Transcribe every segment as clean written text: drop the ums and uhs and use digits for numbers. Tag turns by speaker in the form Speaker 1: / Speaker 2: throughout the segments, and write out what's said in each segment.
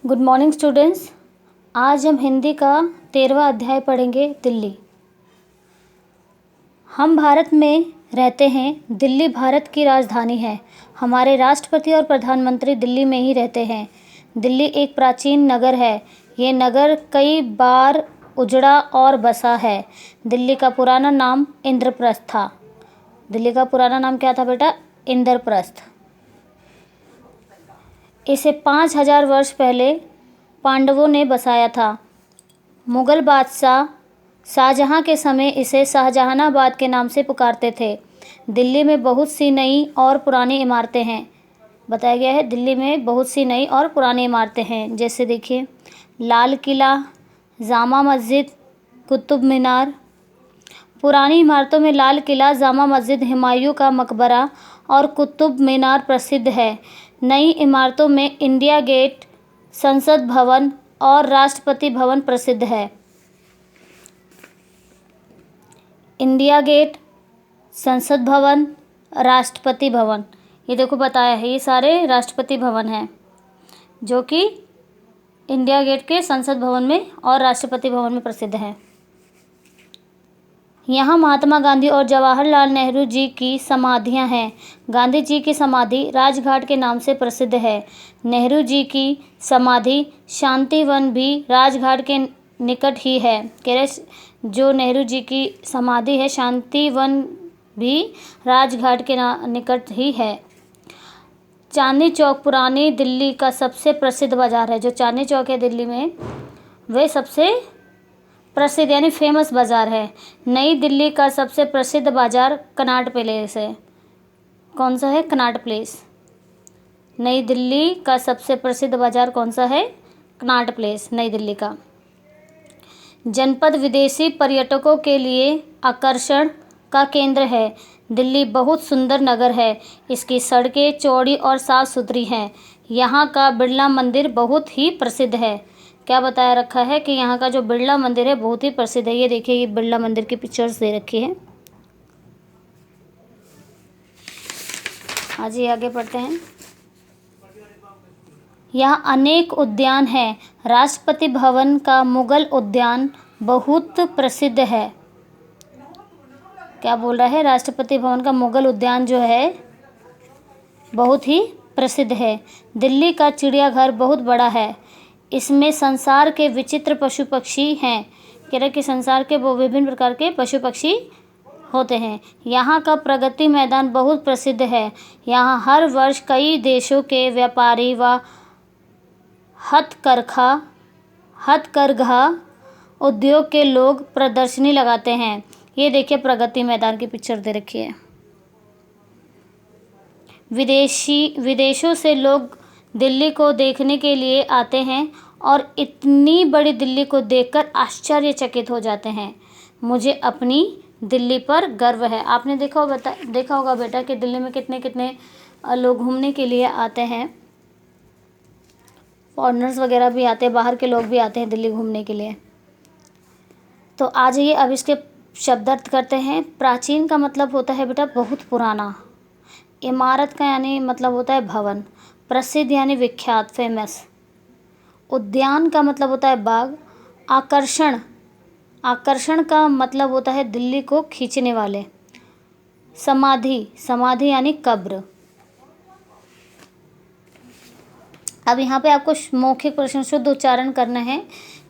Speaker 1: Good morning students. आज हम हिंदी का 13वां अध्याय पढ़ेंगे, दिल्ली। हम भारत में रहते हैं। दिल्ली भारत की राजधानी है। हमारे राष्ट्रपति और प्रधानमंत्री दिल्ली में ही रहते हैं। दिल्ली एक प्राचीन नगर है। ये नगर कई बार उजड़ा और बसा है। दिल्ली का पुराना नाम इंद्रप्रस्थ था। दिल्ली का पुराना नाम क्या था बेटा? इंद्रप्रस्थ। इसे 5000 वर्ष पहले पांडवों ने बसाया था। मुगल बादशाह शाहजहां के समय इसे शाहजहानाबाद के नाम से पुकारते थे। दिल्ली में बहुत सी नई और पुरानी इमारतें हैं। बताया गया है दिल्ली में बहुत सी नई और पुरानी इमारतें हैं। जैसे देखिए, लाल किला, जामा मस्जिद, कुतुब मीनार। पुरानी इमारतों में लाल किला, जामा मस्जिद, हुमायूं का मकबरा और कुतुब मीनार प्रसिद्ध है। नई इमारतों में इंडिया गेट, संसद भवन और राष्ट्रपति भवन प्रसिद्ध है। इंडिया गेट, संसद भवन, राष्ट्रपति भवन, ये देखो बताया है, ये सारे राष्ट्रपति भवन हैं जो कि इंडिया गेट के संसद भवन में और राष्ट्रपति भवन में प्रसिद्ध हैं। यहाँ महात्मा गांधी और जवाहरलाल नेहरू जी की समाधियाँ हैं। गांधी जी की समाधि राजघाट के नाम से प्रसिद्ध है। नेहरू जी की समाधि शांतिवन भी राजघाट के निकट ही है। कह रहे जो नेहरू जी की समाधि है शांतिवन भी राजघाट के निकट ही है। चांदनी चौक पुरानी दिल्ली का सबसे प्रसिद्ध बाजार है। जो चांदनी चौक है दिल्ली में, वह सबसे प्रसिद्ध यानी फेमस बाज़ार है। नई दिल्ली का सबसे प्रसिद्ध बाज़ार कनॉट प्लेस है। कौन सा है? Connaught place. नई दिल्ली का सबसे प्रसिद्ध बाज़ार कौन सा है? कनॉट प्लेस, नई दिल्ली का। जनपद विदेशी पर्यटकों के लिए आकर्षण का केंद्र है। दिल्ली बहुत सुंदर नगर है। इसकी सड़कें चौड़ी और साफ़ सुथरी हैं। यहाँ का बिरला मंदिर बहुत ही प्रसिद्ध है। क्या बताया रखा है कि यहाँ का जो बिरला मंदिर है बहुत ही प्रसिद्ध है। ये देखिए, ये बिरला मंदिर की पिक्चर्स दे रखी है। आज ये आगे पढ़ते हैं। यहाँ अनेक उद्यान हैं। राष्ट्रपति भवन का मुगल उद्यान बहुत प्रसिद्ध है। क्या बोल रहा है? राष्ट्रपति भवन का मुगल उद्यान जो है बहुत ही प्रसिद्ध है। दिल्ली का चिड़ियाघर बहुत बड़ा है। इसमें संसार के विचित्र पशु पक्षी हैं। कह रहे कि संसार के वो विभिन्न प्रकार के पशु पक्षी होते हैं। यहाँ का प्रगति मैदान बहुत प्रसिद्ध है। यहाँ हर वर्ष कई देशों के व्यापारी व हथकरघा उद्योग के लोग प्रदर्शनी लगाते हैं। ये देखिए, प्रगति मैदान की पिक्चर दे रखी है। विदेशों से लोग दिल्ली को देखने के लिए आते हैं और इतनी बड़ी दिल्ली को देखकर आश्चर्यचकित हो जाते हैं। मुझे अपनी दिल्ली पर गर्व है। आपने देखा होगा बेटा कि दिल्ली में कितने कितने लोग घूमने के लिए आते हैं। फॉरेनर्स वगैरह भी आते हैं, बाहर के लोग भी आते हैं दिल्ली घूमने के लिए। तो आज ये अब इसके शब्दार्थ करते हैं। प्राचीन का मतलब होता है बेटा बहुत पुराना। इमारत का यानी मतलब होता है भवन। प्रसिद्ध यानी विख्यात, फेमस। उद्यान का मतलब होता है बाग। आकर्षण का मतलब होता है दिल्ली को खींचने वाले। समाधि यानी कब्र। अब यहाँ पे आपको मौखिक प्रश्न शुद्ध उच्चारण करना है।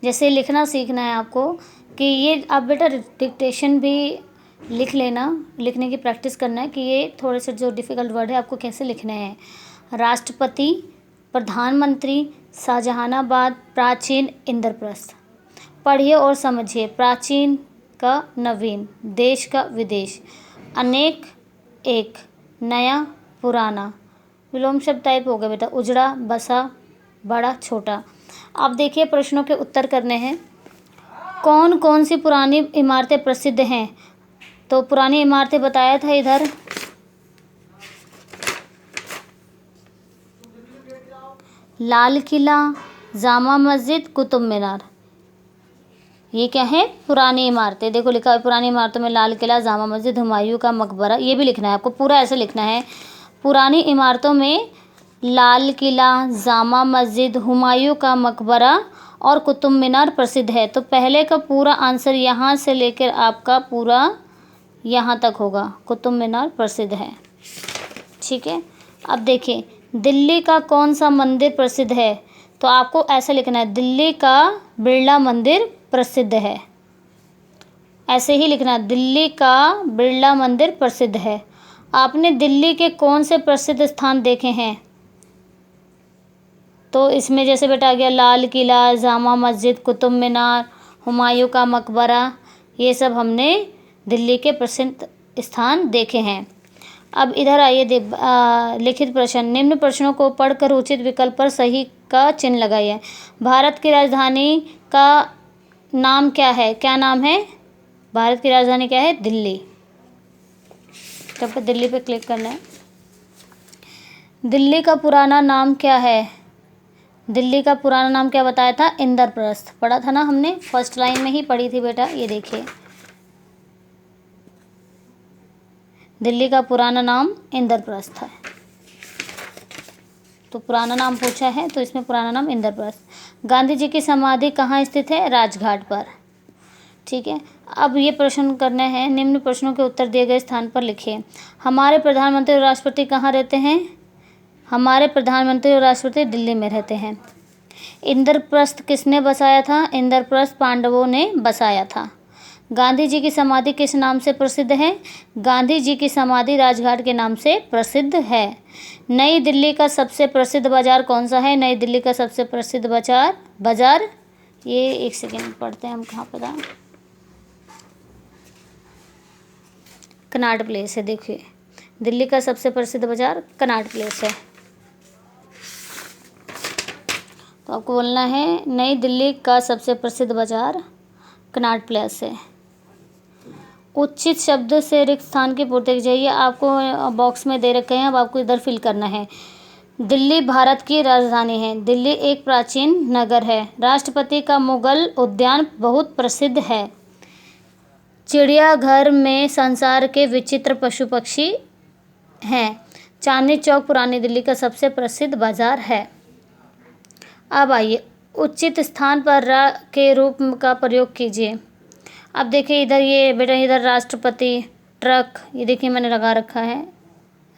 Speaker 1: जैसे लिखना सीखना है आपको कि ये आप बेटा डिक्टेशन भी लिख लेना, लिखने की प्रैक्टिस करना है कि ये थोड़े से जो डिफ़िकल्ट वर्ड है आपको कैसे लिखने हैं। राष्ट्रपति, प्रधानमंत्री, शाहजहानाबाद, प्राचीन, इंद्रप्रस्थ। पढ़िए और समझिए। प्राचीन का नवीन, देश का विदेश, अनेक एक, नया पुराना। विलोम शब्द टाइप हो गए बेटा। उजड़ा, बसा, बड़ा, छोटा। अब देखिए प्रश्नों के उत्तर करने हैं। कौन कौन सी पुरानी इमारतें प्रसिद्ध हैं? तो पुरानी इमारतें बताया था इधर। लाल किला, जामा मस्जिद, कुतुब मीनार, ये क्या है? पुरानी इमारतें। देखो लिखा है पुरानी इमारतों में लाल किला, जामा मस्जिद, हुमायूं का मकबरा। ये भी लिखना है आपको, पूरा ऐसे लिखना है। पुरानी इमारतों में लाल किला, जामा मस्जिद, हुमायूं का मकबरा और कुतुब मीनार प्रसिद्ध है। तो पहले का पूरा आंसर यहाँ से लेकर आपका पूरा यहाँ तक होगा, कुतुब मीनार प्रसिद्ध है। ठीक है, अब देखिए दिल्ली का कौन सा मंदिर प्रसिद्ध है। तो आपको ऐसा लिखना है, दिल्ली का बिरला मंदिर प्रसिद्ध है। ऐसे ही लिखना है, दिल्ली का बिरला मंदिर प्रसिद्ध है। आपने दिल्ली के कौन से प्रसिद्ध स्थान देखे हैं। तो इसमें जैसे बेटा आ गया लाल किला, जामा मस्जिद, कुतुब मीनार, हुमायूं का मकबरा, ये सब हमने दिल्ली के प्रसिद्ध स्थान देखे हैं। अब इधर आइए, लिखित प्रश्न। निम्न प्रश्नों को पढ़कर उचित विकल्प पर सही का चिन्ह लगाइए। भारत की राजधानी का नाम क्या है। क्या नाम है। भारत की राजधानी क्या है, दिल्ली। तब पर दिल्ली पे क्लिक करना है। दिल्ली का पुराना नाम क्या है। दिल्ली का पुराना नाम क्या बताया था, इंद्रप्रस्थ। पढ़ा था ना हमने, फर्स्ट लाइन में ही पढ़ी थी बेटा। ये देखिए, दिल्ली का पुराना नाम इंद्रप्रस्थ है। तो पुराना नाम पूछा है, तो इसमें पुराना नाम इंद्रप्रस्थ। गांधी जी की समाधि कहाँ स्थित है, राजघाट पर। ठीक है, अब ये प्रश्न करने हैं। निम्न प्रश्नों के उत्तर दिए गए स्थान पर लिखिए। हमारे प्रधानमंत्री और राष्ट्रपति कहाँ रहते हैं। हमारे प्रधानमंत्री और राष्ट्रपति दिल्ली में रहते हैं। इंद्रप्रस्थ किसने बसाया था, इंद्रप्रस्थ पांडवों ने बसाया था। गांधी जी की समाधि किस नाम से प्रसिद्ध है। गांधी जी की समाधि राजघाट के नाम से प्रसिद्ध है। नई दिल्ली का सबसे प्रसिद्ध बाजार कौन सा है। नई दिल्ली का सबसे प्रसिद्ध बाजार ये एक सेकेंड पढ़ते हैं हम, कहाँ पर था, कनॉट प्लेस है। देखिए, दिल्ली का सबसे प्रसिद्ध बाजार कनॉट प्लेस है। तो आपको बोलना है नई दिल्ली का सबसे प्रसिद्ध बाजार कनॉट प्लेस है। उचित शब्द से रिक्त स्थान की पूर्ति चाहिए। आपको बॉक्स में दे रखे हैं, अब आपको इधर फिल करना है। दिल्ली भारत की राजधानी है। दिल्ली एक प्राचीन नगर है। राष्ट्रपति का मुगल उद्यान बहुत प्रसिद्ध है। चिड़ियाघर में संसार के विचित्र पशु पक्षी हैं। चांदनी चौक पुरानी दिल्ली का सबसे प्रसिद्ध बाजार है। अब आइए, उचित स्थान पर रा के रूप का प्रयोग कीजिए। अब देखिए इधर, ये बेटा इधर राष्ट्रपति ट्रक, ये देखिए मैंने लगा रखा है,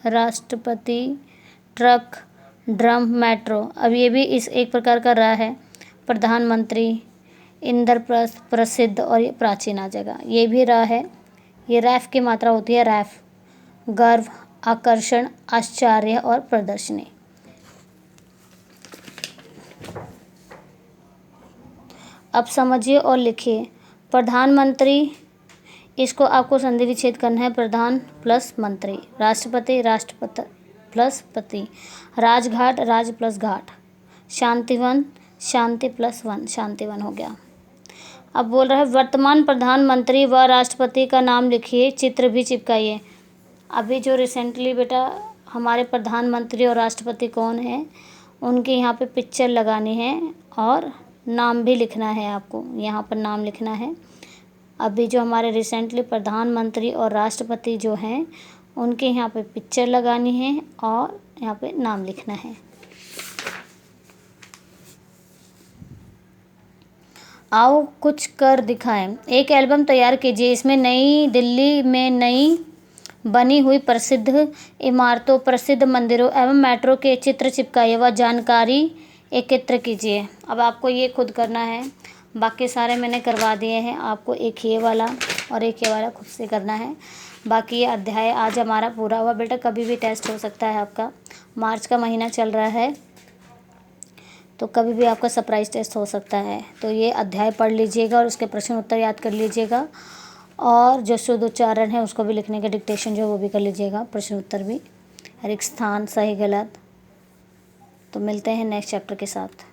Speaker 1: राष्ट्रपति ट्रक, ड्रम, मेट्रो। अब ये भी इस एक प्रकार का रा है। प्रधानमंत्री, इंद्रप्रस्थ, प्रसिद्ध और ये प्राचीन आ जाएगा। ये भी रा है। ये रैफ की मात्रा होती है, रैफ। गर्व, आकर्षण, आश्चर्य और प्रदर्शनी। अब समझिए और लिखिए। प्रधानमंत्री, इसको आपको संधि विच्छेद करना है। प्रधान प्लस मंत्री। राष्ट्रपति, राष्ट्रपति प्लस पति। राजघाट, राज प्लस घाट। शांतिवन, शांति प्लस वन, शांतिवन हो गया। अब बोल रहा है वर्तमान प्रधानमंत्री व राष्ट्रपति का नाम लिखिए, चित्र भी चिपकाइए। अभी जो रिसेंटली बेटा हमारे प्रधानमंत्री और राष्ट्रपति कौन है, उनके यहाँ पे पिक्चर लगानी है और नाम भी लिखना है। आपको यहाँ पर नाम लिखना है। अभी जो हमारे रिसेंटली प्रधानमंत्री और राष्ट्रपति जो हैं, उनके यहाँ पे पिक्चर लगानी है और यहाँ पे नाम लिखना है। आओ कुछ कर दिखाएं। एक एल्बम तैयार कीजिए। इसमें नई दिल्ली में नई बनी हुई प्रसिद्ध इमारतों, प्रसिद्ध मंदिरों एवं मेट्रो के चित्र चिपकाइए व जानकारी एकत्र कीजिए। अब आपको ये खुद करना है, बाकी सारे मैंने करवा दिए हैं। आपको एक ये वाला और एक ये वाला खुद से करना है। बाकी ये अध्याय आज हमारा पूरा हुआ। बेटा कभी भी टेस्ट हो सकता है आपका, मार्च का महीना चल रहा है तो कभी भी आपका सरप्राइज टेस्ट हो सकता है। तो ये अध्याय पढ़ लीजिएगा और उसके प्रश्न उत्तर याद कर लीजिएगा, और जो शुद्ध उच्चारण है उसको भी लिखने का डिक्टेशन जो वो भी कर लीजिएगा, प्रश्न उत्तर भी, हर एक स्थान सही गलत। तो मिलते हैं नेक्स्ट चैप्टर के साथ।